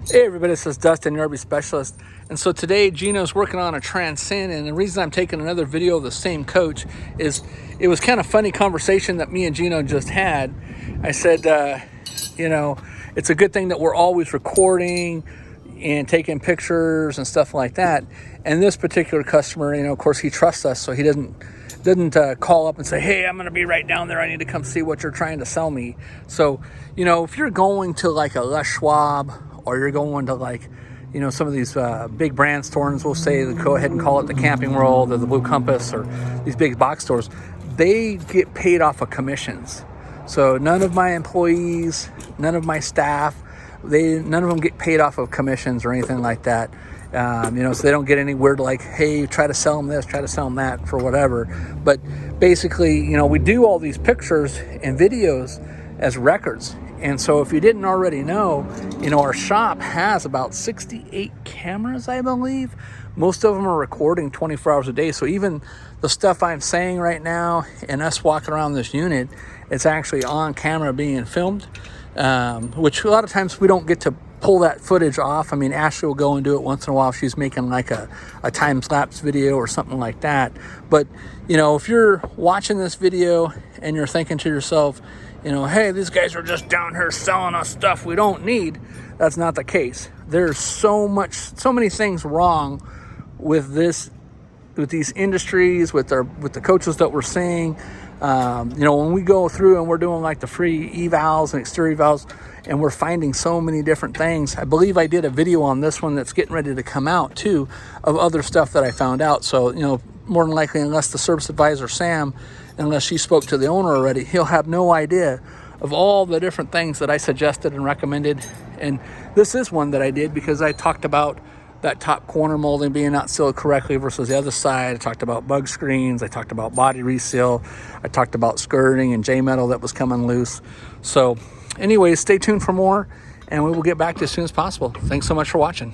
Hey everybody, this is Dustin, your RV specialist. And so today Geno's working on a Transcend, and the reason I'm taking another video of the same coach is it was kind of funny conversation that me and Geno just had. I said, it's a good thing that we're always recording and taking pictures and stuff like that. And this particular customer, of course he trusts us, so he doesn't call up and say, hey, I'm going to be right down there. I need to come see what you're trying to sell me. So, if you're going to like a Les Schwab, or you're going to some of these big brand stores, we'll say, go ahead and call it the Camping World or the Blue Compass or these big box stores, they get paid off of commissions. So none of my employees, none of my staff, none of them get paid off of commissions or anything like that. So they don't get any weird like, hey, try to sell them this, try to sell them that for whatever. But basically, we do all these pictures and videos as records. And so if you didn't already know, our shop has about 68 cameras, I believe. Most of them are recording 24 hours a day. So even the stuff I'm saying right now and us walking around this unit, it's actually on camera being filmed, which a lot of times we don't get to pull that footage off. I mean, Ashley will go and do it once in a while if she's making like a time-lapse video or something like that. But, if you're watching this video and you're thinking to yourself, hey, these guys are just down here selling us stuff we don't need, that's not the case. There's so many things wrong with these industries, with the coaches that we're seeing. When we go through and we're doing like the free evals and exterior evals, and we're finding so many different things. I believe I did a video on this one that's getting ready to come out too, of other stuff that I found out. So, more than likely, unless the service advisor, Sam, unless she spoke to the owner already, he'll have no idea of all the different things that I suggested and recommended. And this is one that I did because I talked about that top corner molding being not sealed correctly versus the other side. I talked about bug screens. I talked about body reseal. I talked about skirting and J-metal that was coming loose. So anyways, stay tuned for more, and we will get back to you as soon as possible. Thanks so much for watching.